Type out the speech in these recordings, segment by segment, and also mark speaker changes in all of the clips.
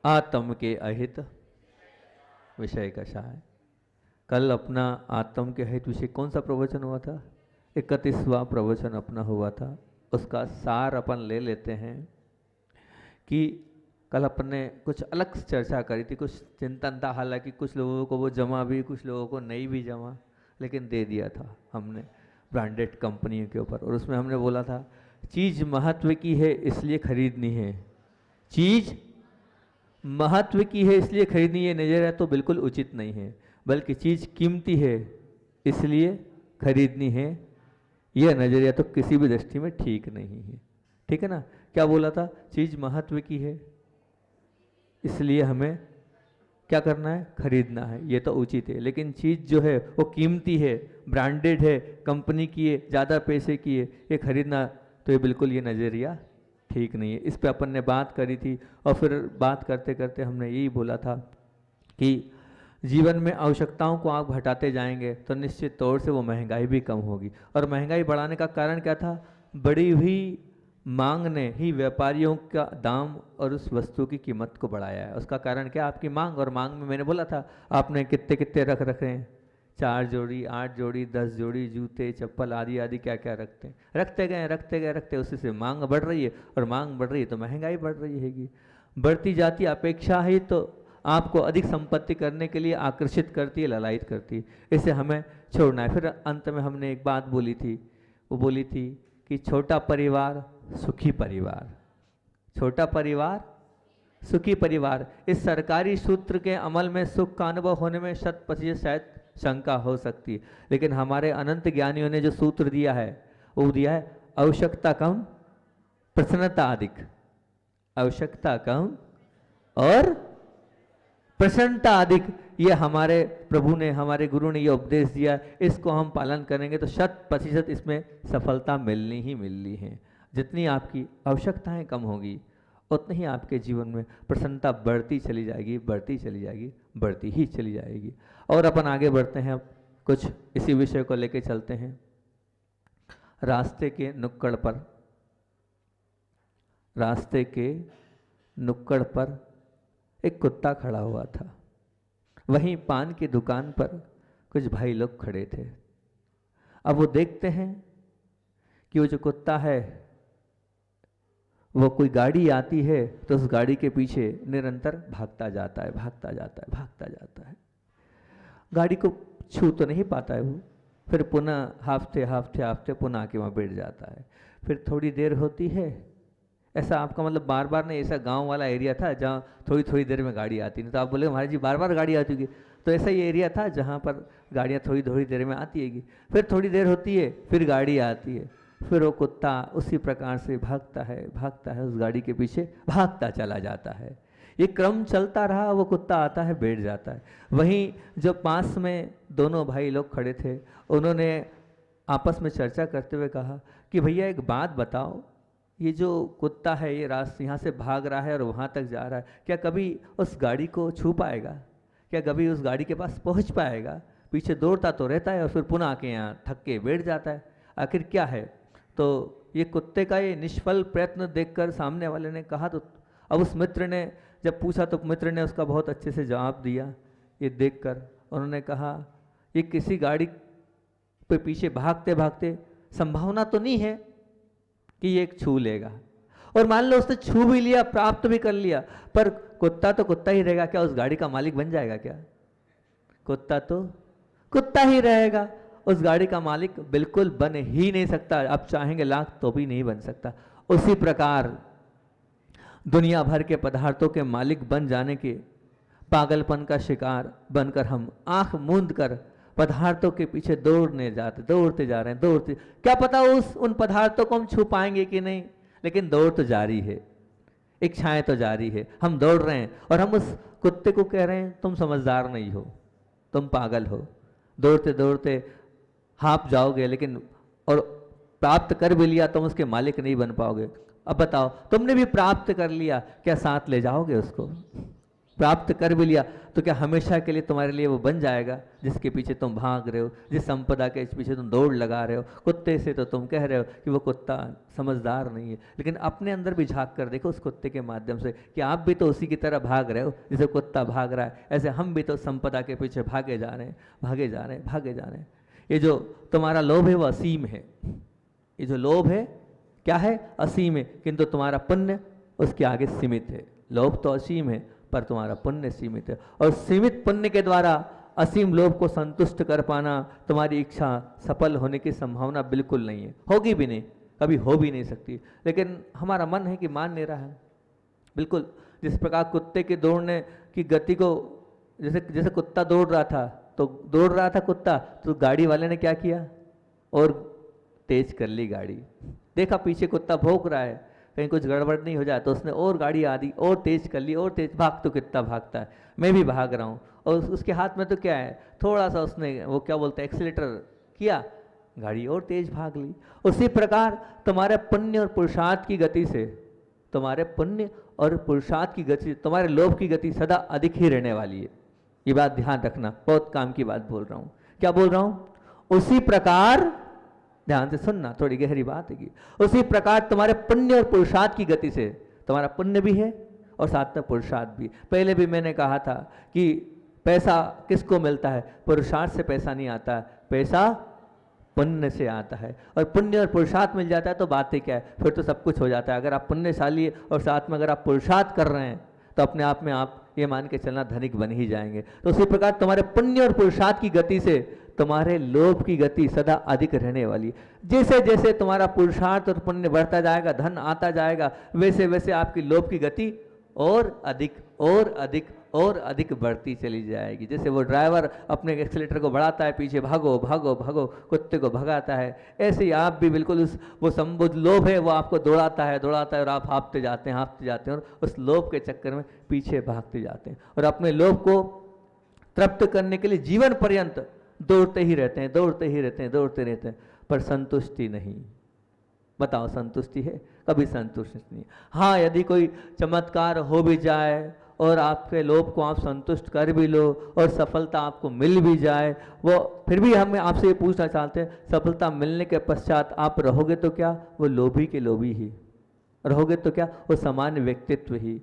Speaker 1: आत्म के अहित विषय कषाय। कल अपना आत्म के अहित विषय कौन सा प्रवचन हुआ था? 31वां प्रवचन अपना हुआ था। उसका सार अपन ले लेते हैं कि कल अपन ने कुछ अलग चर्चा करी थी, कुछ चिंतन था, हालांकि कुछ लोगों को वो जमा भी, कुछ लोगों को नहीं भी जमा, लेकिन दे दिया था हमने ब्रांडेड कंपनियों के ऊपर। और उसमें हमने बोला था चीज़ महत्व की है इसलिए खरीदनी है, चीज़ महत्व की है इसलिए खरीदनी है नजरिया तो बिल्कुल उचित नहीं है, बल्कि चीज़ कीमती है इसलिए खरीदनी है, यह नजरिया तो किसी भी दृष्टि में ठीक नहीं है। ठीक है ना? क्या बोला था? चीज़ महत्व की है इसलिए हमें क्या करना है? खरीदना है, ये तो उचित है। लेकिन चीज़ जो है वो कीमती है, ब्रांडेड है, कंपनी की है, ज़्यादा पैसे की है, ये खरीदना तो ये बिल्कुल ये नज़रिया ठीक नहीं है। इस पे अपन ने बात करी थी। और फिर बात करते करते हमने यही बोला था कि जीवन में आवश्यकताओं को आप घटाते जाएंगे तो निश्चित तौर से वो महंगाई भी कम होगी। और महंगाई बढ़ाने का कारण क्या था? बढ़ी हुई मांग ने ही व्यापारियों का दाम और उस वस्तु की कीमत को बढ़ाया है। उसका कारण क्या? आपकी मांग। और मांग में मैंने बोला था आपने कितने कितने रख रखे हैं, 4 जोड़ी, 8 जोड़ी, 10 जोड़ी जूते, चप्पल आदि आदि क्या क्या रखते हैं, रखते गए रखते गए रखते, उसी से मांग बढ़ रही है। और मांग बढ़ रही है तो महंगाई बढ़ रही हैगी। बढ़ती जाती अपेक्षा ही तो आपको अधिक संपत्ति करने के लिए आकर्षित करती है, ललायित करती है। इसे हमें छोड़ना है। फिर अंत में हमने एक बात बोली थी, वो बोली थी कि छोटा परिवार सुखी परिवार, छोटा परिवार सुखी परिवार। इस सरकारी सूत्र के अमल में सुख का अनुभव होने में 100% शायद शंका हो सकती है, लेकिन हमारे अनंत ज्ञानियों ने जो सूत्र दिया है वो दिया है आवश्यकता कम प्रसन्नता अधिक, आवश्यकता कम और प्रसन्नता अधिक। ये हमारे प्रभु ने, हमारे गुरु ने ये उपदेश दिया। इसको हम पालन करेंगे तो 100% इसमें सफलता मिलनी ही मिलनी है। जितनी आपकी आवश्यकताएं कम होगी उतनी ही आपके जीवन में प्रसन्नता बढ़ती चली जाएगी, बढ़ती चली जाएगी, बढ़ती ही चली जाएगी। और अपन आगे बढ़ते हैं, अब कुछ इसी विषय को लेके चलते हैं। रास्ते के नुक्कड़ पर, रास्ते के नुक्कड़ पर एक कुत्ता खड़ा हुआ था। वहीं पान की दुकान पर कुछ भाई लोग खड़े थे। अब वो देखते हैं कि वो जो कुत्ता है वो कोई गाड़ी आती है तो उस गाड़ी के पीछे निरंतर भागता जाता है, भागता जाता है, भागता जाता है। गाड़ी को छू तो नहीं पाता है वो, फिर पुनः हाफते हाफते हाफते पुनः आके वहाँ बैठ जाता है। फिर थोड़ी देर होती है, ऐसा आपका मतलब बार बार नहीं, ऐसा गांव वाला एरिया था जहाँ थोड़ी थोड़ी देर में गाड़ी आती नहीं, तो आप बोले महाराज जी बार बार गाड़ी आती होगी, तो ऐसा ही एरिया था जहाँ पर गाड़ियाँ थोड़ी थोड़ी देर में आती हैगी। फिर थोड़ी देर होती है, फिर गाड़ी आती है, फिर वो कुत्ता उसी प्रकार से भागता है, उस गाड़ी के पीछे भागता चला जाता है। ये क्रम चलता रहा, वो कुत्ता आता है, बैठ जाता है। वहीं जो पास में दोनों भाई लोग खड़े थे, उन्होंने आपस में चर्चा करते हुए कहा कि भैया एक बात बताओ, ये जो कुत्ता है ये रास्ते यहाँ से भाग रहा है और वहाँ तक जा रहा है, क्या कभी उस गाड़ी को छू पाएगा? क्या कभी उस गाड़ी के पास पहुँच पाएगा? पीछे दौड़ता तो रहता है और फिर पुनः आके यहाँ थक के बैठ जाता है, आखिर क्या है? तो ये कुत्ते का ये निष्फल प्रयत्न देखकर सामने वाले ने कहा, तो अब उस मित्र ने जब पूछा तो मित्र ने उसका बहुत अच्छे से जवाब दिया। ये देखकर उन्होंने कहा ये किसी गाड़ी पे पीछे भागते भागते संभावना तो नहीं है कि ये एक छू लेगा, और मान लो उसने छू भी लिया, प्राप्त भी कर लिया, पर कुत्ता तो कुत्ता ही रहेगा, क्या उस गाड़ी का मालिक बन जाएगा? क्या कुत्ता तो कुत्ता ही रहेगा, उस गाड़ी का मालिक बिल्कुल बन ही नहीं सकता। आप चाहेंगे लाख तो भी नहीं बन सकता। उसी प्रकार दुनिया भर के पदार्थों के मालिक बन जाने के पागलपन का शिकार बनकर हम आंख मूंद कर पदार्थों के पीछे दौड़ते जा रहे हैं, दौड़ते, क्या पता उन पदार्थों को हम छू पाएंगे कि नहीं, लेकिन दौड़ तो जारी है, इच्छाएं तो जारी है, हम दौड़ रहे हैं। और हम उस कुत्ते को कह रहे हैं तुम समझदार नहीं हो, तुम पागल हो, दौड़ते दौड़ते हाँप जाओगे, लेकिन और प्राप्त कर भी लिया तुम उसके मालिक नहीं बन पाओगे। अब बताओ, तुमने भी प्राप्त कर लिया, क्या साथ ले जाओगे उसको? प्राप्त कर भी लिया तो क्या हमेशा के लिए तुम्हारे लिए वो बन जाएगा जिसके पीछे तुम भाग रहे हो, जिस संपदा के पीछे तुम दौड़ लगा रहे हो? कुत्ते से तो तुम कह रहे हो कि वो कुत्ता समझदार नहीं है, लेकिन अपने अंदर भी झांक कर देखो उस कुत्ते के माध्यम से कि आप भी तो उसी की तरह भाग रहे हो जैसे कुत्ता भाग रहा है। ऐसे हम भी तो संपदा के पीछे भागे जा रहे हैं, भागे जा रहे हैं, भागे जा रहे हैं। ये जो तुम्हारा लोभ है वो असीम है। ये जो लोभ है क्या है? असीम है, किंतु तुम्हारा पुण्य उसके आगे सीमित है। लोभ तो असीम है पर तुम्हारा पुण्य सीमित है, और सीमित पुण्य के द्वारा असीम लोभ को संतुष्ट कर पाना, तुम्हारी इच्छा सफल होने की संभावना बिल्कुल नहीं है, होगी भी नहीं, कभी हो भी नहीं सकती। लेकिन हमारा मन है कि मान नहीं रहा है। बिल्कुल जिस प्रकार कुत्ते के दौड़ने की गति को, जैसे जैसे कुत्ता दौड़ रहा था तो दौड़ रहा था कुत्ता, तो गाड़ी वाले ने क्या किया? और तेज कर ली गाड़ी। देखा पीछे कुत्ता भौंक रहा है, कहीं कुछ गड़बड़ नहीं हो जाए, तो उसने और गाड़ी आदि और तेज कर ली, और तेज। भाग तो कितना भागता है, मैं भी भाग रहा हूँ। और उसके हाथ में तो क्या है? थोड़ा सा उसने वो क्या बोलते हैं एक्सीलेटर किया, गाड़ी और तेज भाग ली। उसी प्रकार तुम्हारे पुण्य और पुरुषार्थ की गति से, तुम्हारे पुण्य और पुरुषार्थ की गति, तुम्हारे लोभ की गति सदा अधिक ही रहने वाली है। ये बात ध्यान रखना, बहुत काम की बात बोल रहा हूँ। क्या बोल रहा हूँ? उसी प्रकार, ध्यान से सुनना, थोड़ी गहरी बात है कि उसी प्रकार तुम्हारे पुण्य और पुरुषार्थ की गति से, तुम्हारा पुण्य भी है और साथ में पुरुषार्थ भी। पहले भी मैंने कहा था कि पैसा किसको मिलता है? पुरुषार्थ से पैसा नहीं आता है, पैसा पुण्य से आता है। और पुण्य और पुरुषार्थ मिल जाता है तो बात ही क्या है, फिर तो सब कुछ हो जाता है। अगर आप पुण्यशाली है और साथ में अगर आप पुरुषार्थ कर रहे हैं तो अपने आप में आप ये मान के चलना धनिक बन ही जाएंगे। तो उसी प्रकार तुम्हारे पुण्य और पुरुषार्थ की गति से तुम्हारे लोभ की गति सदा अधिक रहने वाली। जैसे जैसे तुम्हारा पुरुषार्थ और पुण्य बढ़ता जाएगा, धन आता जाएगा, वैसे वैसे आपकी लोभ की गति और अधिक और अधिक और अधिक बढ़ती चली जाएगी। जैसे वो ड्राइवर अपने एक्सीलेटर को बढ़ाता है, पीछे भागो भागो भागो, कुत्ते को भगाता है, ऐसे ही आप भी बिल्कुल वो संबुद्ध लोभ है, वो आपको दौड़ाता है और आप हाँफते जाते हैं और उस लोभ के चक्कर में पीछे भागते जाते हैं और अपने लोभ को तृप्त करने के लिए जीवन पर्यंत दौड़ते ही रहते हैं, दौड़ते रहते हैं, पर संतुष्टि नहीं। बताओ, संतुष्टि है? कभी संतुष्टि नहीं। हाँ, यदि कोई चमत्कार हो भी जाए और आपके लोभ को आप संतुष्ट कर भी लो और सफलता आपको मिल भी जाए, वो फिर भी हम आपसे ये पूछना चाहते हैं, सफलता मिलने के पश्चात आप रहोगे तो क्या? वो लोभी के लोभी ही रहोगे तो क्या? वो सामान्य व्यक्तित्व ही।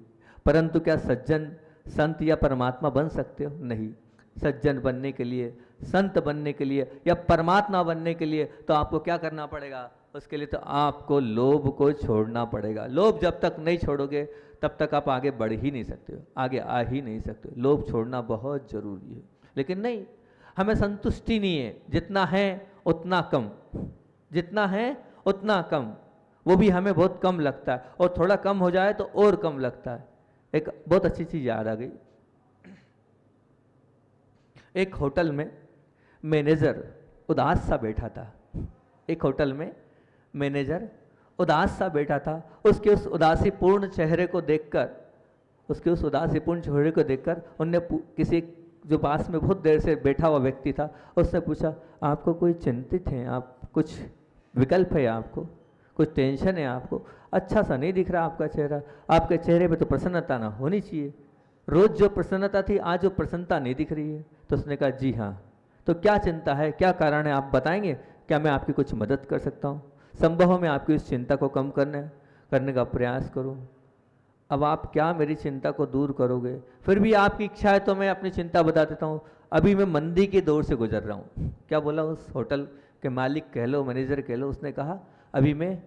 Speaker 1: परंतु क्या सज्जन, संत या परमात्मा बन सकते हो? नहीं। सज्जन बनने के लिए, संत बनने के लिए या परमात्मा बनने के लिए तो आपको क्या करना पड़ेगा? उसके लिए तो आपको लोभ को छोड़ना पड़ेगा। लोभ जब तक नहीं छोड़ोगे तब तक आप आगे बढ़ ही नहीं सकते हो, आगे आ ही नहीं सकते। लोभ छोड़ना बहुत जरूरी है। लेकिन नहीं, हमें संतुष्टि नहीं है, जितना है उतना कम, जितना है उतना कम, वो भी हमें बहुत कम लगता है, और थोड़ा कम हो जाए तो और कम लगता है। एक बहुत अच्छी चीज याद आ गई। एक होटल में मैनेजर उदास सा बैठा था। एक होटल में मैनेजर उदास सा बैठा था। उसके उस उदासीपूर्ण चेहरे को देखकर, उनने किसी जो पास में बहुत देर से बैठा हुआ व्यक्ति था, उसने पूछा, आपको कोई चिंतित है? आप कुछ विकल्प है? आपको कुछ टेंशन है? आपको अच्छा सा नहीं दिख रहा आपका चेहरा, आपके चेहरे पे तो प्रसन्नता ना होनी चाहिए। रोज जो प्रसन्नता थी, आज जो प्रसन्नता नहीं दिख रही है। तो उसने कहा, जी हाँ, तो क्या चिंता है, क्या कारण है, आप बताएंगे? क्या मैं आपकी कुछ मदद कर सकता हूँ? संभव हो मैं आपकी इस चिंता को कम करने का प्रयास करूँ। अब आप क्या मेरी चिंता को दूर करोगे? फिर भी आपकी इच्छा है तो मैं अपनी चिंता बता देता हूँ। अभी मैं मंदी के दौर से गुजर रहा हूँ। क्या बोला उस होटल के मालिक कह लो, मैनेजर कह लो, उसने कहा, अभी मैं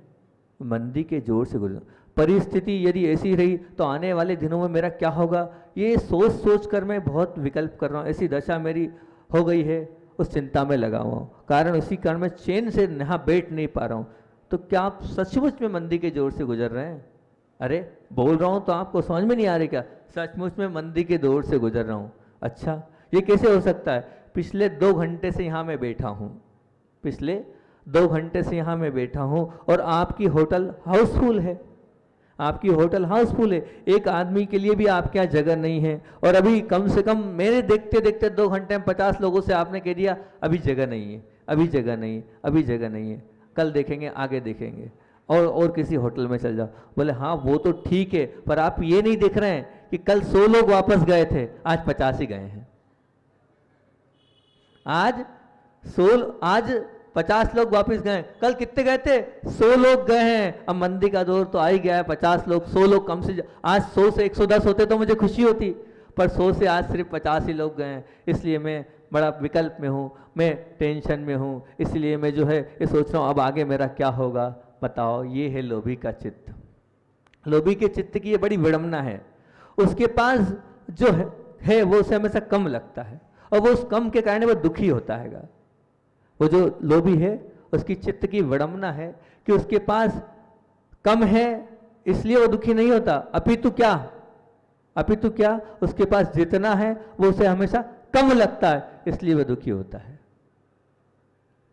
Speaker 1: मंदी के जोर से गुजर, परिस्थिति यदि ऐसी रही तो आने वाले दिनों में मेरा क्या होगा, ये सोच सोच कर मैं बहुत विकल्प कर रहा हूँ। ऐसी दशा मेरी हो गई है, उस चिंता में लगा हुआ हूँ, कारण इसी कारण मैं चैन से यहाँ बैठ नहीं पा रहा हूँ। तो क्या आप सचमुच में मंदी के जोर से गुजर रहे हैं? अरे बोल रहा हूँ तो आपको समझ में नहीं आ रही क्या? सचमुच में मंदी के दौर से गुजर रहा हूँ। अच्छा, ये कैसे हो सकता है? पिछले 2 घंटे से यहाँ मैं बैठा हूँ, पिछले 2 घंटे से यहाँ मैं बैठा हूँ और आपकी होटल हाउसफुल है, आपकी होटल हाउसफुल है। एक आदमी के लिए भी आपके यहाँ जगह नहीं है। और अभी कम से कम मेरे देखते देखते 2 घंटे में 50 लोगों से आपने कह दिया, अभी जगह नहीं है, अभी जगह नहीं है, अभी जगह नहीं है, कल देखेंगे, आगे देखेंगे, और किसी होटल में चल जाओ। बोले हाँ वो तो ठीक है, पर आप ये नहीं देख रहे हैं कि कल 100 लोग वापस गए थे, आज 50 ही गए हैं। आज 50 लोग वापस गए, कल कितने गए थे? 100 लोग गए हैं। अब मंदी का दौर तो आ ही गया है, 50 लोग, 100 लोग कम से, आज 100 से 110 होते तो मुझे खुशी होती, पर 100 से आज सिर्फ 50 ही लोग गए हैं। इसलिए मैं बड़ा विकल्प में हूँ, मैं टेंशन में हूँ, इसलिए मैं जो है ये सोच रहा हूँ अब आगे मेरा क्या होगा। बताओ, ये है लोभी का चित्त। लोभी के चित्त की ये बड़ी विडंबना है। उसके पास जो है वो उसे हमेशा कम लगता है, और वो उस कम के कारण वो दुखी होता है। वो जो लोभी है उसकी चित्त की विडंबना है कि उसके पास कम है इसलिए वो दुखी नहीं होता, अपितु क्या उसके पास जितना है वो उसे हमेशा कम लगता है, इसलिए वह दुखी होता है।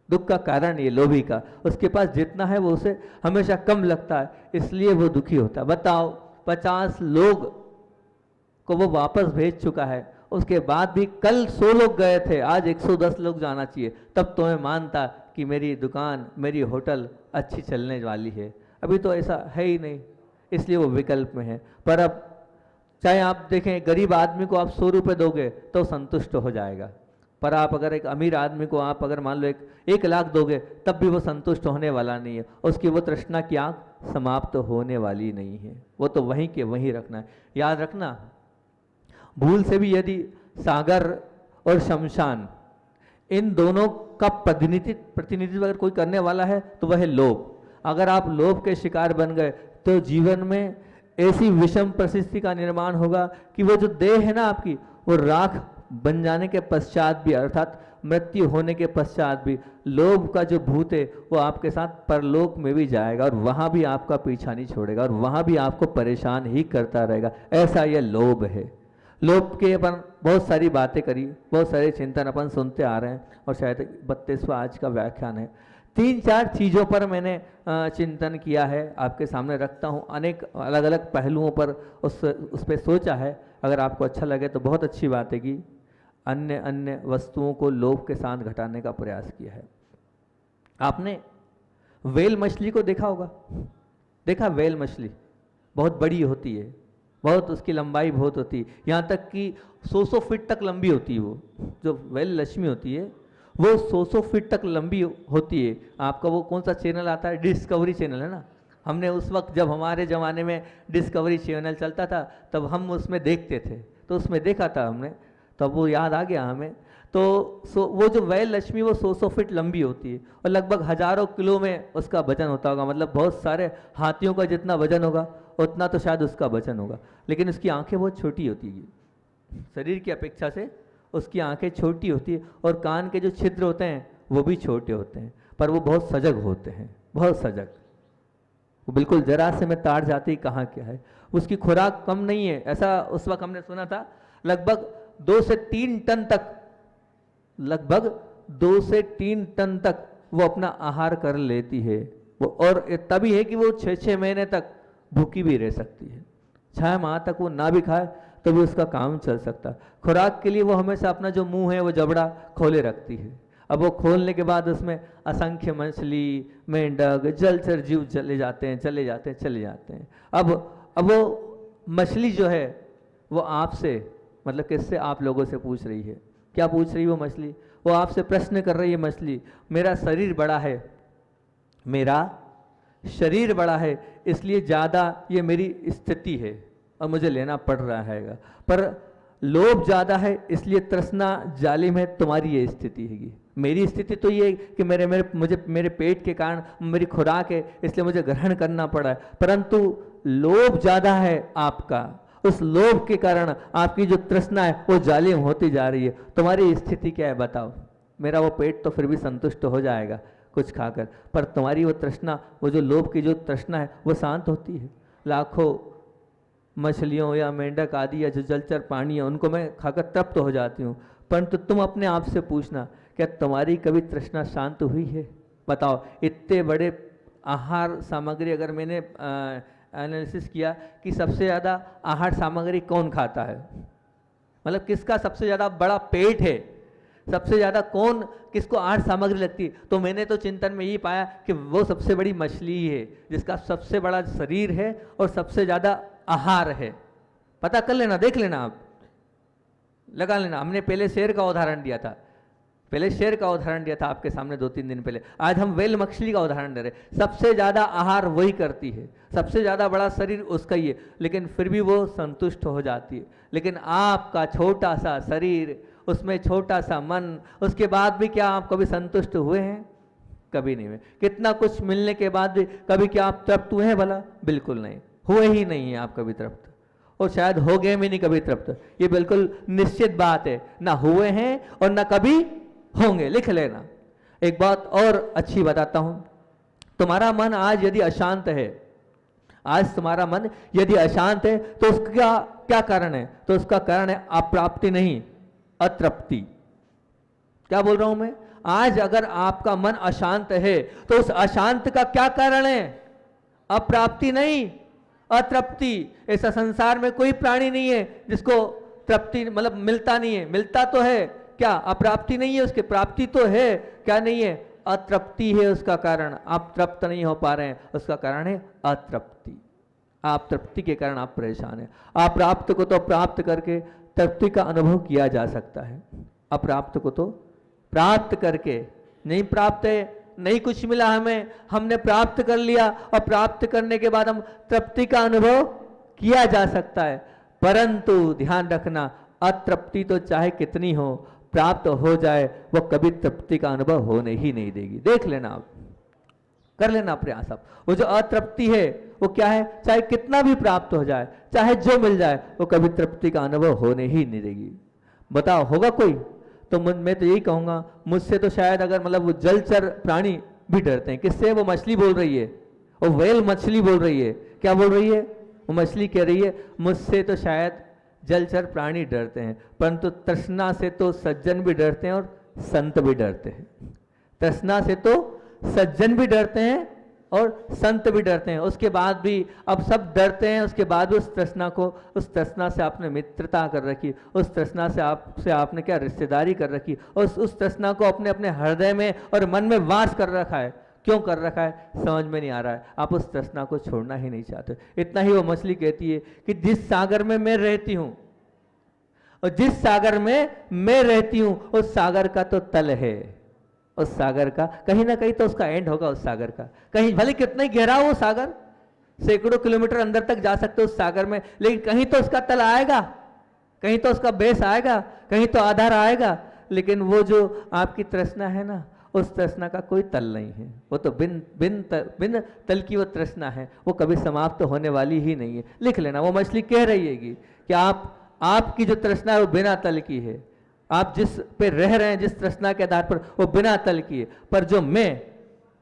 Speaker 1: दुख का कारण ये लोभी का, उसके पास जितना है वो उसे हमेशा कम लगता है, इसलिए वो दुखी होता है। बताओ, 50 लोग को वो वापस भेज चुका है, उसके बाद भी कल 100 लोग गए थे, आज 110 लोग जाना चाहिए, तब तो मैं मानता कि मेरी दुकान, मेरी होटल अच्छी चलने वाली है। अभी तो ऐसा है ही नहीं, इसलिए वो विकल्प में है। पर अब चाहे आप देखें, गरीब आदमी को आप 100 रुपये दोगे तो संतुष्ट हो जाएगा, पर आप अगर एक अमीर आदमी को आप अगर मान लो 1 लाख दोगे तब भी वो संतुष्ट होने वाला नहीं है। उसकी वो तृष्णा की आंख समाप्त होने वाली नहीं है, वो तो वहीं के वहीं रखना है। याद रखना, भूल से भी यदि सागर और शमशान, इन दोनों का प्रतिनिधित्व अगर कोई करने वाला है तो वह है लोभ। अगर आप लोभ के शिकार बन गए तो जीवन में ऐसी विषम परिस्थिति का निर्माण होगा कि वो जो देह है ना आपकी, वो राख बन जाने के पश्चात भी, अर्थात मृत्यु होने के पश्चात भी, लोभ का जो भूत है वो आपके साथ परलोक में भी जाएगा और वहां भी आपका पीछा नहीं छोड़ेगा और वहां भी आपको परेशान ही करता रहेगा। ऐसा यह लोभ है। लोभ के अपन बहुत सारी बातें करी, बहुत सारे चिंतन अपन सुनते आ रहे हैं, और शायद 32वां आज का व्याख्यान है। 3-4 चीज़ों पर मैंने चिंतन किया है, आपके सामने रखता हूँ। अनेक अलग अलग पहलुओं पर उस पर सोचा है। अगर आपको अच्छा लगे तो बहुत अच्छी बात है कि अन्य अन्य वस्तुओं को लोभ के साथ घटाने का प्रयास किया है। आपने व्हेल मछली को देखा होगा, देखा? व्हेल मछली बहुत बड़ी होती है, बहुत उसकी लंबाई बहुत होती है, यहाँ तक कि 100 फीट तक लंबी होती है। वो जो व्हेल लक्ष्मी होती है वो 100 फीट तक लंबी होती है। आपका वो कौन सा चैनल आता है? डिस्कवरी चैनल है ना। हमने उस वक्त, जब हमारे ज़माने में डिस्कवरी चैनल चलता था, तब हम उसमें देखते थे, तो उसमें देखा था हमने, तब वो याद आ गया हमें। तो वो जो व्हेल लक्ष्मी वो 100 फीट लंबी होती है और लगभग हजारों किलो में उसका वजन होता होगा। मतलब बहुत सारे हाथियों का जितना वजन होगा उतना तो शायद उसका वजन होगा। लेकिन उसकी आंखें बहुत छोटी होती है, शरीर की अपेक्षा से उसकी आंखें छोटी होती है, और कान के जो छिद्र होते हैं वो भी छोटे होते हैं, पर वो बहुत सजग होते हैं, बहुत सजग। वो बिल्कुल जरा से में ताड़ जाती कहाँ क्या है। उसकी खुराक कम नहीं है, ऐसा उस वक्त हमने सुना था। लगभग 2 से 3 टन तक, लगभग 2 से 3 टन तक वो अपना आहार कर लेती है वो, और तभी है कि वो 6-6 महीने तक भूखी भी रह सकती है। 6 माह तक वो ना भी खाए तो भी उसका काम चल सकता है। खुराक के लिए वो हमेशा अपना जो मुंह है वो जबड़ा खोले रखती है। अब वो खोलने के बाद उसमें असंख्य मछली, मेंढक, जलचर जीव चले जाते हैं। अब वो मछली जो है वो आपसे, मतलब किससे? आप लोगों से पूछ रही है। क्या पूछ रही है वो मछली? वो आपसे प्रश्न कर रही है मछली, मेरा शरीर बड़ा है, मेरा शरीर बड़ा है, इसलिए ज़्यादा ये मेरी स्थिति है और मुझे लेना पड़ रहा है, पर लोभ ज़्यादा है इसलिए तृष्णा जालिम है, तुम्हारी ये स्थिति है। मेरी स्थिति तो ये कि मेरे पेट के कारण मेरी खुराक है इसलिए मुझे ग्रहण करना पड़ा है, परंतु लोभ ज़्यादा है आपका, उस लोभ के कारण आपकी जो तृष्णा है वो जालिम होती जा रही है। तुम्हारी स्थिति क्या है बताओ? मेरा वो पेट तो फिर भी संतुष्ट हो जाएगा कुछ खाकर, पर तुम्हारी वो तृष्णा, वो जो लोभ की जो तृष्णा है वो शांत होती है। लाखों मछलियों या मेंढक आदि या जो जलचर प्राणी है उनको मैं खाकर तृप्त हो जाती हूँ, परंतु तुम अपने आप से पूछना, क्या तुम्हारी कभी तृष्णा शांत हुई है? बताओ। इतने बड़े आहार सामग्री अगर मैंने एनालिसिस किया कि सबसे ज़्यादा आहार सामग्री कौन खाता है, मतलब किसका सबसे ज़्यादा बड़ा पेट है, सबसे ज़्यादा कौन, किसको आहार सामग्री लगती है, तो मैंने तो चिंतन में ये पाया कि वो सबसे बड़ी मछली है जिसका सबसे बड़ा शरीर है और सबसे ज़्यादा आहार है। पता कर लेना, देख लेना, आप लगा लेना। हमने पहले शेर का उदाहरण दिया था, पहले शेर का उदाहरण दिया था आपके सामने 2-3 दिन पहले। आज हम व्हेल मछली का उदाहरण दे रहे। सबसे ज्यादा आहार वही करती है, सबसे ज्यादा बड़ा शरीर उसका ही है, लेकिन फिर भी वो संतुष्ट हो जाती है। लेकिन आपका छोटा सा शरीर, उसमें छोटा सा मन, उसके बाद भी क्या आप कभी संतुष्ट हुए हैं? कभी नहीं हुए। कितना कुछ मिलने के बाद भी कभी क्या आप तृप्त हुए हैं भला? बिल्कुल नहीं हुए, ही नहीं है आप कभी तृप्त, और शायद हो गए भी नहीं कभी तृप्त। ये बिल्कुल निश्चित बात है, ना हुए हैं और ना कभी होंगे, लिख लेना। एक बात और अच्छी बताता हूं, तुम्हारा मन आज यदि अशांत है, आज तुम्हारा मन यदि अशांत है तो उसका क्या कारण है? तो उसका कारण है अप्राप्ति नहीं, अतृप्ति। क्या बोल रहा हूं मैं? आज अगर आपका मन अशांत है तो उस अशांत का क्या कारण है? अप्राप्ति नहीं, अतृप्ति। ऐसा संसार में कोई प्राणी नहीं है जिसको तृप्ति मतलब मिलता नहीं है। मिलता तो है, क्या अप्राप्ति नहीं है उसके? प्राप्ति तो है, क्या नहीं है? अतृप्ति है उसका कारण। आप तृप्त नहीं हो पा रहे हैं, उसका कारण है अतृप्ति। आप तृप्ति के कारण आप परेशान हैं। अप्राप्त को तो प्राप्त करके तृप्ति का अनुभव किया जा सकता है, अप्राप्त को तो प्राप्त करके। नहीं प्राप्त है, नहीं कुछ मिला हमें, हमने प्राप्त कर लिया, और प्राप्त करने के बाद हम तृप्ति का अनुभव किया जा सकता है। परंतु ध्यान रखना, अतृप्ति तो चाहे कितनी हो, प्राप्त हो जाए, वो कभी तृप्ति का अनुभव होने ही नहीं देगी। देख लेना, आप कर लेना प्रयास। आप वो जो अतृप्ति है वो क्या है? चाहे कितना भी प्राप्त हो जाए, चाहे जो मिल जाए, वो कभी तृप्ति का अनुभव होने ही नहीं देगी। बताओ होगा कोई? तो मैं तो यही कहूंगा, मुझसे तो शायद अगर मतलब वो जलचर प्राणी भी डरते हैं। किससे? वो मछली बोल रही है, वो व्हेल मछली बोल रही है। क्या बोल रही है? वो मछली कह रही है, मुझसे तो शायद जलचर प्राणी डरते हैं, परंतु तृष्णा से तो सज्जन भी डरते हैं और संत भी डरते हैं। तृष्णा से तो सज्जन भी डरते हैं और संत भी डरते हैं। उसके बाद भी अब सब डरते हैं, उसके बाद उस तृष्णा को, उस तृष्णा से आपने मित्रता कर रखी, उस तृष्णा से आपने क्या रिश्तेदारी कर रखी, और उस तृष्णा को अपने अपने हृदय में और मन में वास कर रखा है। क्यों कर रखा है समझ में नहीं आ रहा है। आप उस तृष्णा को छोड़ना ही नहीं चाहते। इतना ही वो मछली कहती है कि जिस सागर में मैं रहती हूं, और जिस सागर में मैं रहती हूं, उस सागर का तो तल है, उस सागर का कहीं ना कहीं तो उसका एंड होगा। उस सागर का कहीं भले कितना ही गहरा हो वो सागर, सैकड़ों किलोमीटर अंदर तक जा सकते हो उस सागर में, लेकिन कहीं तो उसका तल आएगा, कहीं तो उसका बेस आएगा, कहीं तो आधार आएगा। लेकिन वो जो आपकी तृष्णा है ना, उस तृष्णा का कोई तल नहीं है। वो तो बिन तल की वो तृष्णा है, वो कभी समाप्त होने वाली ही नहीं है। लिख लेना, वो मछली कह रही है कि आपकी जो तृष्णा है वो बिना तल की है। आप जिस पे रह रहे हैं, जिस तृष्णा के आधार पर, वो बिना तल की है। पर जो मैं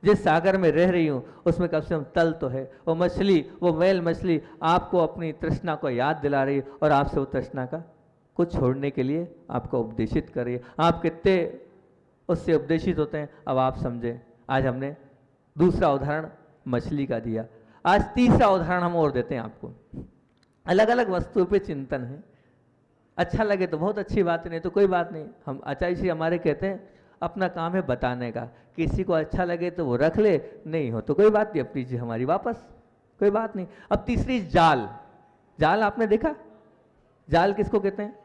Speaker 1: जिस सागर में रह रही हूं, उसमें कम से कम तल तो है। वो मछली, वो व्हेल मछली आपको अपनी तृष्णा को याद दिला रही है, और आपसे वो तृष्णा का को छोड़ने के लिए आपको उपदेशित कर रही है। आप कितने उससे उपदेशित होते हैं, अब आप समझें। आज हमने दूसरा उदाहरण मछली का दिया, आज तीसरा उदाहरण हम और देते हैं आपको। अलग अलग वस्तुओं पे चिंतन है। अच्छा लगे तो बहुत अच्छी बात, नहीं तो कोई बात नहीं। हम आचार्य जी हमारे कहते हैं अपना काम है बताने का, किसी को अच्छा लगे तो वो रख ले, नहीं हो तो कोई बात नहीं, अपनी चीज हमारी वापस, कोई बात नहीं। अब तीसरी जाल। जाल आपने देखा? जाल किसको कहते हैं?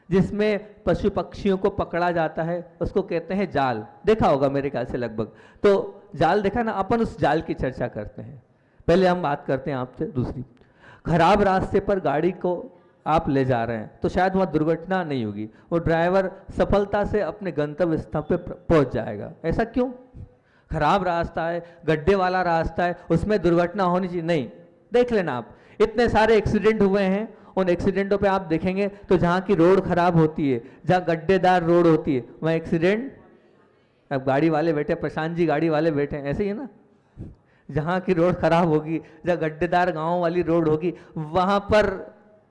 Speaker 1: जिसमें पशु पक्षियों को पकड़ा जाता है, उसको कहते हैं जाल। देखा होगा मेरे ख्याल से लगभग। तो जाल देखा ना, अपन उस जाल की चर्चा करते हैं। पहले हम बात करते हैं आपसे दूसरी। खराब रास्ते पर गाड़ी को आप ले जा रहे हैं तो शायद वहाँ दुर्घटना नहीं होगी, वो ड्राइवर सफलता से अपने गंतव्य स्थान पे पहुंच जाएगा। ऐसा क्यों? खराब रास्ता है, गड्ढे वाला रास्ता है, उसमें दुर्घटना होनी चाहिए नहीं। देख लेना आप, इतने सारे एक्सीडेंट हुए हैं, उन एक्सीडेंटों पे आप देखेंगे तो जहाँ की रोड खराब होती है, जहाँ गड्ढेदार रोड होती है, वहाँ एक्सीडेंट। अब गाड़ी वाले बैठे, प्रशांत जी गाड़ी वाले बैठे, ऐसे ही है ना। जहाँ की रोड खराब होगी, जहाँ गड्ढेदार गाँव वाली रोड होगी, वहाँ पर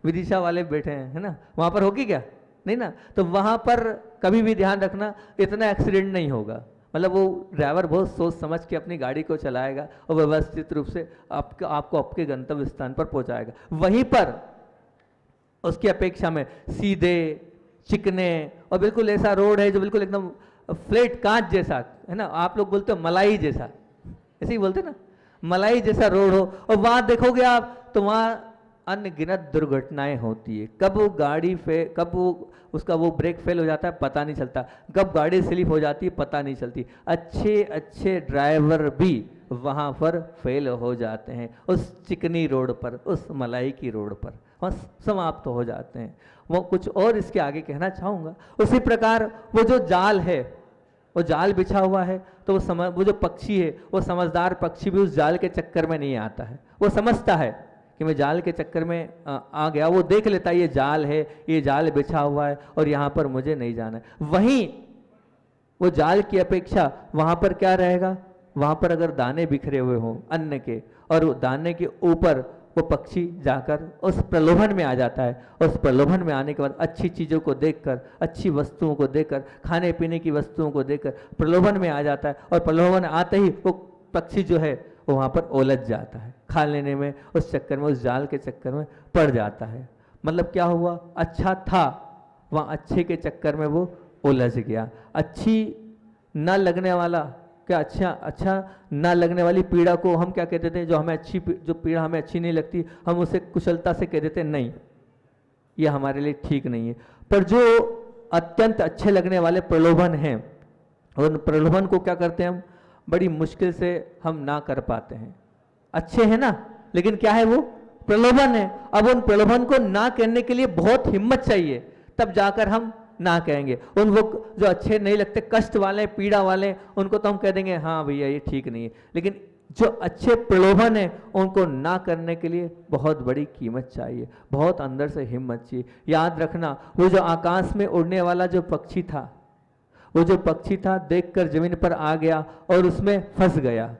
Speaker 1: विदिशा वाले बैठे हैं, है ना, वहाँ पर होगी क्या? नहीं ना। तो वहाँ पर कभी भी ध्यान रखना, इतना एक्सीडेंट नहीं होगा। मतलब वो ड्राइवर बहुत सोच समझ के अपनी गाड़ी को चलाएगा और व्यवस्थित रूप से आपको आपके गंतव्य स्थान पर पहुँचाएगा। वहीं पर उसकी अपेक्षा में सीधे चिकने और बिल्कुल ऐसा रोड है जो बिल्कुल एकदम फ्लैट कांच जैसा, है ना, आप लोग बोलते हो मलाई जैसा, ऐसे ही बोलते ना, मलाई जैसा रोड हो, और वहाँ देखोगे आप तो वहाँ अनगिनत दुर्घटनाएं होती है। कब वो गाड़ी कब वो उसका वो ब्रेक फेल हो जाता है पता नहीं चलता, कब गाड़ी स्लिप हो जाती है पता नहीं चलती। अच्छे अच्छे ड्राइवर भी वहाँ पर फेल हो जाते हैं, उस चिकनी रोड पर, उस मलाई की रोड पर बस समाप्त हो जाते हैं। वो कुछ और इसके आगे कहना चाहूँगा। उसी प्रकार वो जो जाल है, वो जाल बिछा हुआ है, तो वो जो पक्षी है, वो समझदार पक्षी भी उस जाल के चक्कर में नहीं आता है। वो समझता है कि मैं जाल के चक्कर में आ गया, वो देख लेता है ये जाल है, ये जाल बिछा हुआ है और यहाँ पर मुझे नहीं जाना है। वहीं वो जाल की अपेक्षा वहाँ पर क्या रहेगा, वहाँ पर अगर दाने बिखरे हुए हों अन्न के, और वो दाने के ऊपर वो पक्षी जाकर उस प्रलोभन में आ जाता है। उस प्रलोभन में आने के बाद अच्छी चीज़ों को देखकर, अच्छी वस्तुओं को देखकर, खाने पीने की वस्तुओं को देखकर प्रलोभन में आ जाता है, और प्रलोभन आते ही वो पक्षी जो है वो वहाँ पर उलझ जाता है, खा लेने में, उस चक्कर में, उस जाल के चक्कर में पड़ जाता है। मतलब क्या हुआ, अच्छा था वहाँ अच्छे के चक्कर में वो उलझ गया। अच्छी न लगने वाला, क्या अच्छा ना लगने वाली पीड़ा को हम क्या कहते थे, जो पीड़ा हमें अच्छी नहीं लगती, हम उसे कुशलता से कह देते हैं नहीं ये हमारे लिए ठीक नहीं है। पर जो अत्यंत अच्छे लगने वाले प्रलोभन हैं, उन प्रलोभन को क्या करते हैं हम, बड़ी मुश्किल से हम ना कर पाते हैं। अच्छे हैं ना, लेकिन क्या है वो प्रलोभन है। अब उन प्रलोभन को ना करने के लिए बहुत हिम्मत चाहिए, तब जाकर हम ना कहेंगे। वो जो अच्छे नहीं लगते, कष्ट वाले, पीड़ा वाले, उनको तो हम कह देंगे हाँ भैया ये ठीक नहीं है। लेकिन जो अच्छे प्रलोभन है उनको ना करने के लिए बहुत बड़ी कीमत चाहिए, बहुत अंदर से हिम्मत चाहिए। याद रखना, वो जो आकाश में उड़ने वाला जो पक्षी था, वो जो पक्षी था देखकर जमीन पर आ गया और उसमें फंस गया।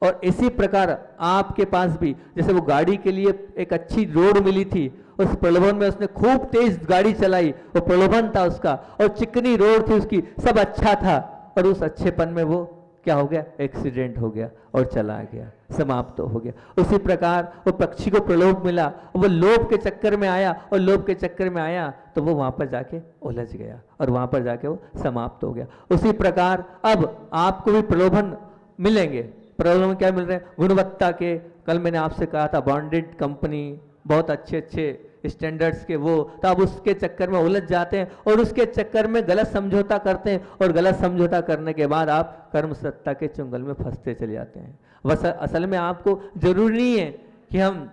Speaker 1: और इसी प्रकार आपके पास भी, जैसे वो गाड़ी के लिए एक अच्छी रोड मिली थी, उस प्रलोभन में उसने खूब तेज गाड़ी चलाई, वो प्रलोभन था उसका, और चिकनी रोड थी उसकी, सब अच्छा था, और उस अच्छेपन में वो क्या हो गया, एक्सीडेंट हो गया और चला गया, समाप्त हो गया। उसी प्रकार वो पक्षी को प्रलोभ मिला, वो लोभ के चक्कर में आया, और लोभ के चक्कर में आया तो वो वहां पर जाके उलझ गया और वहां पर जाके वो समाप्त हो गया। उसी प्रकार अब आपको भी प्रलोभन मिलेंगे। प्रलोभन क्या मिल रहे हैं, गुणवत्ता के। कल मैंने आपसे कहा था ब्रांडेड कंपनी, बहुत अच्छे अच्छे स्टैंडर्ड्स के, वो तो आप उसके चक्कर में उलझ जाते हैं और उसके चक्कर में गलत समझौता करते हैं, और गलत समझौता करने के बाद आप कर्म सत्ता के चुंगल में फंसते चले जाते हैं। बस असल में आपको जरूरी नहीं है कि हम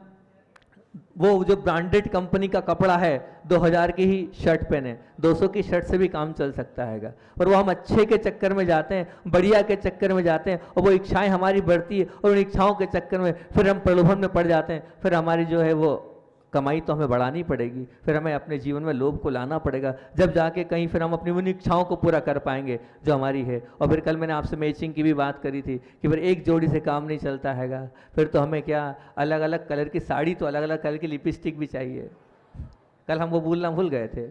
Speaker 1: वो जो ब्रांडेड कंपनी का कपड़ा है 2000 की ही शर्ट पहने, 200 की शर्ट से भी काम चल सकता है। पर वो हम अच्छे के चक्कर में जाते हैं, बढ़िया के चक्कर में जाते हैं, और वो इच्छाएं हमारी बढ़ती है, और उन इच्छाओं के चक्कर में फिर हम प्रलोभन में पड़ जाते हैं। फिर हमारी जो है वो कमाई तो हमें बढ़ानी पड़ेगी, फिर हमें अपने जीवन में लोभ को लाना पड़ेगा, जब जाके कहीं फिर हम अपनी उन इच्छाओं को पूरा कर पाएंगे जो हमारी है। और फिर कल मैंने आपसे मैचिंग की भी बात करी थी कि फिर एक जोड़ी से काम नहीं चलता हैगा, फिर तो हमें क्या अलग अलग कलर की साड़ी, तो अलग अलग कलर की लिपस्टिक भी चाहिए। कल हम वो बोलना भूल गए थे,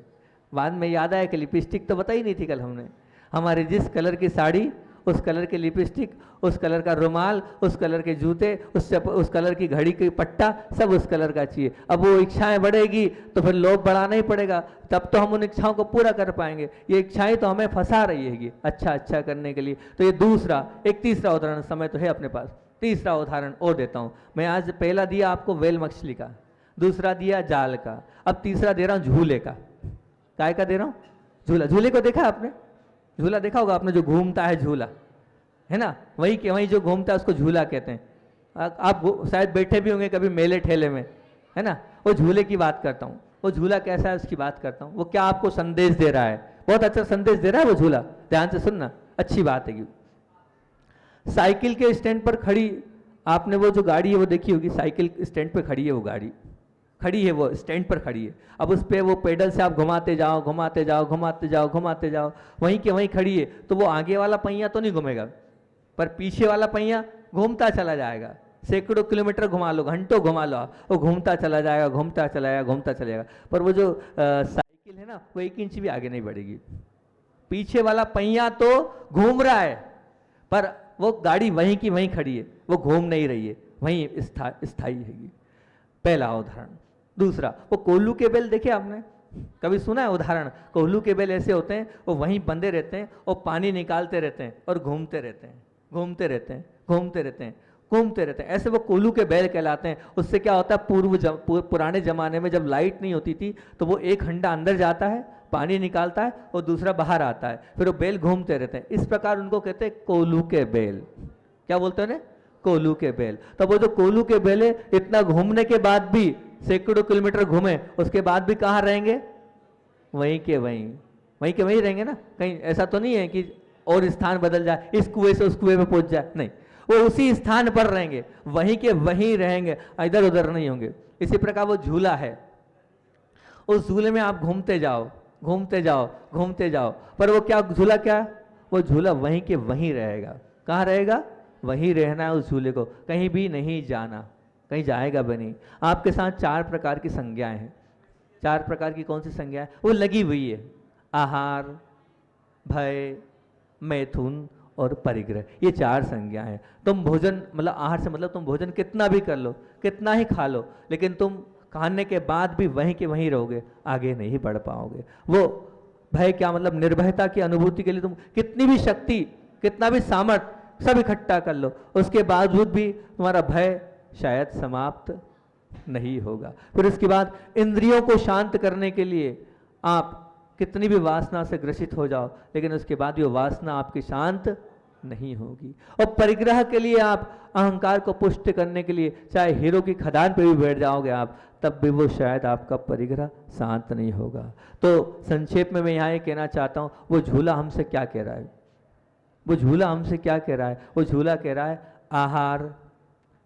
Speaker 1: बाद में याद आया कि लिपस्टिक तो बताई नहीं थी कल हमने। हमारे जिस कलर की साड़ी, उस कलर की लिपस्टिक, उस कलर का रुमाल, उस कलर के जूते, उस कलर की घड़ी की पट्टा, सब उस कलर का चाहिए। अब वो इच्छाएं बढ़ेगी तो फिर लोभ बढ़ाना ही पड़ेगा, तब तो हम उन इच्छाओं को पूरा कर पाएंगे। ये इच्छाएं तो हमें फंसा रही है अच्छा करने के लिए। तो ये दूसरा, एक तीसरा उदाहरण, समय तो है अपने पास, तीसरा उदाहरण और देता हूँ मैं। आज पहला दिया आपको वेल मछली का, दूसरा दिया जाल का, अब तीसरा दे रहा हूँ झूले का। काय का दे रहा हूँ? झूला। झूले को देखा आपने? झूला देखा होगा आपने, जो घूमता है झूला, है ना, वही जो घूमता है उसको झूला कहते हैं। आप शायद बैठे भी होंगे कभी मेले ठेले में, है ना। वो झूले की बात करता हूँ, वो झूला कैसा है उसकी बात करता हूँ। वो क्या आपको संदेश दे रहा है, बहुत अच्छा संदेश दे रहा है वो झूला, ध्यान से सुनना, अच्छी बात है। साइकिल के स्टैंड पर खड़ी आपने वो जो गाड़ी है वो देखी होगी, साइकिल स्टैंड पर खड़ी है, वो गाड़ी खड़ी है, वो स्टैंड पर खड़ी है। अब उस पर वो पेडल से आप घुमाते जाओ घुमाते जाओ घुमाते जाओ घुमाते जाओ, वहीं के वहीं खड़ी है, तो वो आगे वाला पहिया तो नहीं घूमेगा, पर पीछे वाला पहिया घूमता चला जाएगा। सैकड़ों किलोमीटर घुमा लो, घंटों घुमा लो, वो घूमता चला जाएगा, घूमता चला जाएगा, घूमता चला जाएगा। पर वो जो साइकिल है ना, वो 1 इंच भी आगे नहीं बढ़ेगी। पीछे वाला पहिया तो घूम रहा है, पर वो गाड़ी वहीं की वहीं खड़ी है, वो घूम नहीं रही है, वहीं स्थायी है। पहला उदाहरण। दूसरा, वो कोल्हू के बेल देखे आपने, कभी सुना है उदाहरण? कोल्हू के बेल ऐसे होते हैं, वो वहीं बंधे रहते हैं और पानी निकालते रहते हैं और घूमते रहते हैं, घूमते रहते हैं, घूमते रहते हैं। घूमते रहते हैं। ऐसे वो कोल्हू के बैल कहलाते हैं। उससे क्या होता है, पुराने जमाने में जब लाइट नहीं होती थी तो वो एक हंडा अंदर जाता है, पानी निकालता है और दूसरा बाहर आता है, फिर वो बैल घूमते रहते हैं। इस प्रकार उनको कहते हैं कोल्हू के बैल। क्या बोलते हैं ना, कोल्हू के बैल। तो वो जो कोल्हू के बैल है, इतना घूमने के बाद भी, सैकड़ों किलोमीटर घूमे, उसके बाद भी कहाँ रहेंगे, वहीं के वहीं रहेंगे ना। कहीं ऐसा तो नहीं है कि और स्थान बदल जाए, इस कुएं से उस कुएं पे पहुंच जाए, नहीं, वो उसी स्थान पर रहेंगे, वहीं के वहीं रहेंगे, इधर उधर नहीं होंगे। इसी प्रकार वो झूला है, उस झूले में आप घूमते जाओ घूमते जाओ घूमते जाओ, पर वो क्या झूला, क्या वो झूला वहीं के वहीं रहेगा। कहाँ रहेगा, वहीं रहना है उस झूले को, कहीं भी नहीं जाना, कहीं जाएगा भी नहीं। आपके साथ 4 प्रकार की संज्ञाएं हैं। 4 प्रकार की कौन सी संज्ञाएं, वो लगी हुई है, आहार, भय, मैथुन और परिग्रह, ये 4 संज्ञाएं हैं। तुम भोजन, मतलब आहार से मतलब तुम भोजन कितना भी कर लो, कितना ही खा लो, लेकिन तुम खाने के बाद भी वहीं के वहीं रहोगे, आगे नहीं बढ़ पाओगे। वो भय क्या मतलब, निर्भयता की अनुभूति के लिए तुम कितनी भी शक्ति, कितना भी सामर्थ्य सब इकट्ठा कर लो, उसके बावजूद भी तुम्हारा भय शायद समाप्त नहीं होगा। फिर उसके बाद इंद्रियों को शांत करने के लिए आप कितनी भी वासना से ग्रसित हो जाओ, लेकिन उसके बाद ये वासना आपकी शांत नहीं होगी। और परिग्रह के लिए आप अहंकार को पुष्ट करने के लिए चाहे हीरो की खदान पे भी बैठ जाओगे आप, तब भी वो शायद आपका परिग्रह शांत नहीं होगा। तो संक्षेप में मैं यहाँ ये कहना चाहता हूँ, वो झूला हमसे क्या कह रहा है, वो झूला हमसे क्या कह रहा है, वो झूला कह रहा है आहार,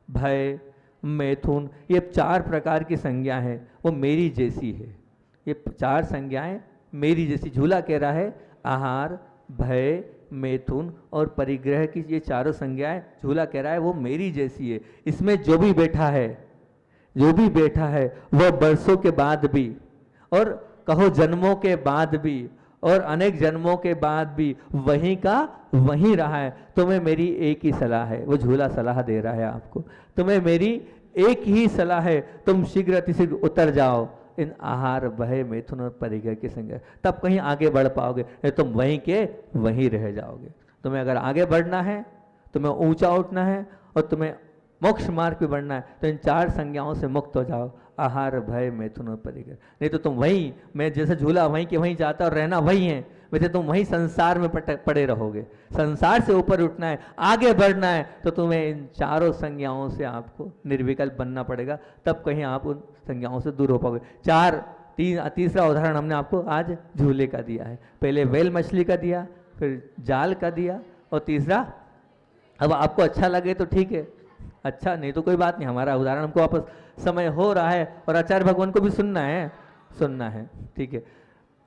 Speaker 1: भय, मैथुन, ये 4 प्रकार की संज्ञा हैं, वो मेरी जैसी है। ये 4 संज्ञाएं मेरी जैसी, झूला कह रहा है आहार, भय, मैथुन और परिग्रह की ये 4 संज्ञाएं, झूला कह रहा है वो मेरी जैसी है। इसमें जो भी बैठा है, जो भी बैठा है, वह वर्षों के बाद भी, और कहो जन्मों के बाद भी, और अनेक जन्मों के बाद भी वहीं का वहीं रहा है। तुम्हें मेरी एक ही सलाह है, वो झूला सलाह दे रहा है आपको, तुम्हें मेरी एक ही सलाह है, तुम शीघ्र अतिशीघ्र उतर जाओ इन आहार, भय, मैथुन और परिग्रह के संग, तब कहीं आगे बढ़ पाओगे। तुम वहीं के वहीं रह जाओगे। तुम्हें अगर आगे बढ़ना है, तुम्हें ऊंचा उठना है और तुम्हें मोक्ष मार्ग पे बढ़ना है, तो इन 4 संज्ञाओं से मुक्त हो जाओ, आहार, भय, मैथुन और परिग्रह। नहीं तो तुम वहीं, मैं जैसे झूला वहीं के वहीं जाता और रहना वहीं है, वैसे तुम वहीं संसार में पड़े रहोगे। संसार से ऊपर उठना है, आगे बढ़ना है, तो तुम्हें इन 4 संज्ञाओं से आपको निर्विकल्प बनना पड़ेगा, तब कहीं आप उन संज्ञाओं से दूर हो पाओगे। तीसरा उदाहरण हमने आपको आज झूले का दिया है। पहले व्हेल मछली का दिया, फिर जाल का दिया, और तीसरा, अब आपको अच्छा लगे तो ठीक है, अच्छा नहीं तो कोई बात नहीं, हमारा उदाहरण हमको वापस समय हो रहा है और आचार्य भगवान को भी सुनना है, ठीक है।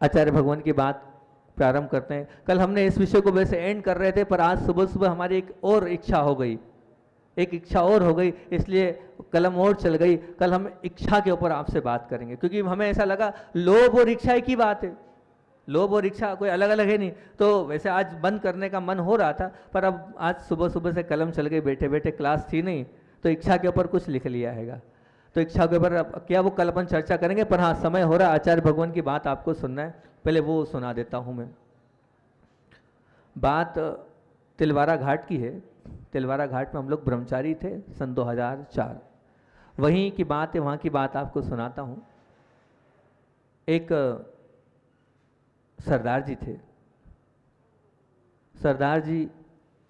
Speaker 1: आचार्य भगवान की बात प्रारंभ करते हैं। कल हमने इस विषय को वैसे एंड कर रहे थे, पर आज सुबह सुबह हमारी एक और इच्छा हो गई, इसलिए कलम और चल गई। कल हम इच्छा के ऊपर आपसे बात करेंगे, क्योंकि हमें ऐसा लगा लोभ और इच्छा एक ही बात है, लोभ और इच्छा कोई अलग अलग है नहीं। तो वैसे आज बंद करने का मन हो रहा था, पर अब आज सुबह सुबह से कलम चल गई, बैठे बैठे क्लास थी नहीं, तो इच्छा के ऊपर कुछ लिख लिया हैगा। तो इच्छा के ऊपर क्या वो कल अपन चर्चा करेंगे, पर हाँ समय हो रहा है, आचार्य भगवान की बात आपको सुनना है, पहले वो सुना देता हूँ मैं। बात तिलवारा घाट की है। तिलवारा घाट में हम लोग ब्रह्मचारी थे सन 2004, वहीं की बात है, वहाँ की बात आपको सुनाता हूँ। एक सरदार जी थे, सरदार जी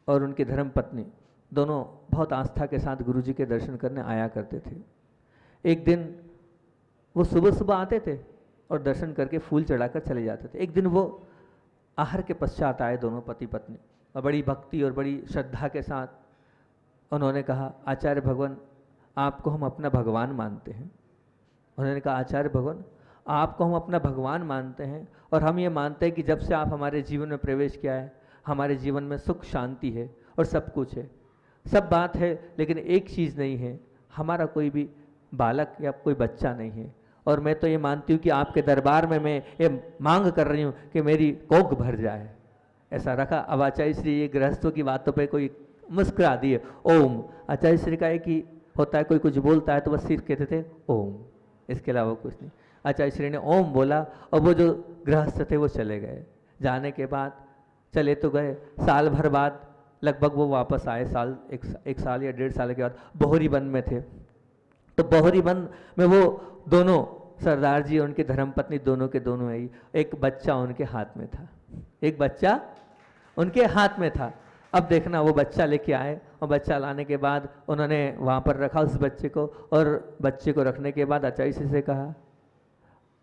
Speaker 1: और उनकी धर्म पत्नी दोनों बहुत आस्था के साथ गुरु जी के दर्शन करने आया करते थे। एक दिन वो सुबह सुबह आते थे और दर्शन करके फूल चढ़ाकर चले जाते थे। एक दिन वो आहार के पश्चात आए दोनों पति पत्नी, और बड़ी भक्ति और बड़ी श्रद्धा के साथ उन्होंने कहा, आचार्य भगवान आपको हम अपना भगवान मानते हैं। उन्होंने कहा, आचार्य भगवान आपको हम अपना भगवान मानते हैं, और हम ये मानते हैं कि जब से आप हमारे जीवन में प्रवेश किया है, हमारे जीवन में सुख शांति है और सब कुछ है, सब बात है, लेकिन एक चीज़ नहीं है, हमारा कोई भी बालक या कोई बच्चा नहीं है। और मैं तो ये मानती हूँ कि आपके दरबार में मैं ये मांग कर रही हूँ कि मेरी कोख भर जाए। ऐसा रखा। अब आचार्य श्री ये गृहस्थों की बातों पे कोई मुस्कुरा दिए, ओम। आचार्य श्री का एक ही होता है, कोई कुछ बोलता है तो बस सिर्फ कहते थे ओम, इसके अलावा कुछ नहीं। आचार्य श्री ने ओम बोला और वो जो गृहस्थ थे वो चले गए। जाने के बाद चले तो गए, साल भर बाद लगभग वो वापस आए एक साल या 1.5 साल के बाद बोहरी वन में थे। तो बोहरी वन में वो दोनों सरदार जी और उनकी धर्मपत्नी दोनों के दोनों आई। एक बच्चा उनके हाथ में था, एक बच्चा उनके हाथ में था। अब देखना, वो बच्चा लेके आए और बच्चा लाने के बाद उन्होंने वहाँ पर रखा उस बच्चे को, और बच्चे को रखने के बाद आचार्य जी से कहा,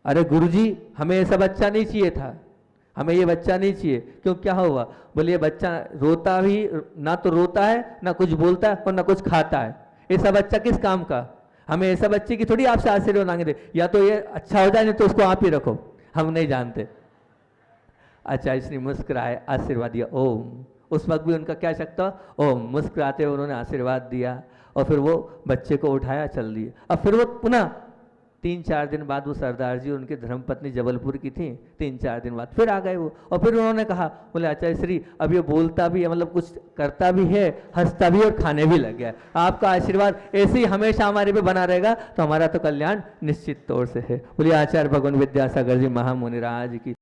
Speaker 1: अरे गुरुजी हमें ऐसा बच्चा नहीं चाहिए था, हमें ये बच्चा नहीं चाहिए। क्यों, क्या हुआ? बोले ये बच्चा रोता भी, ना तो रोता है, ना कुछ बोलता है और ना कुछ खाता है, ऐसा बच्चा किस काम का? हमें ऐसा बच्चे की थोड़ी आपसे आशीर्वाद मांगे थे, या तो ये अच्छा हो जाए नहीं तो उसको आप ही रखो, हम नहीं जानते। आचार्य श्री मुस्कुराए, आशीर्वाद दिया, ओम। उस वक्त भी उनका क्या शक्ता, ओम। मुस्कुराते हुए उन्होंने आशीर्वाद दिया और फिर वो बच्चे को उठाया, चल दिए। अब फिर वो पुनः 3-4 दिन बाद, वो सरदार जी उनकी धर्मपत्नी जबलपुर की थी, 3-4 दिन बाद फिर आ गए वो, और फिर उन्होंने कहा, बोले आचार्य श्री अब ये बोलता भी है, मतलब कुछ करता भी है, हंसता भी और खाने भी लग गया है, आपका आशीर्वाद ऐसे ही हमेशा हमारे पे बना रहेगा तो हमारा तो कल्याण निश्चित तौर से है। बोलिए आचार्य भगवान विद्यासागर जी महामुनिराज की।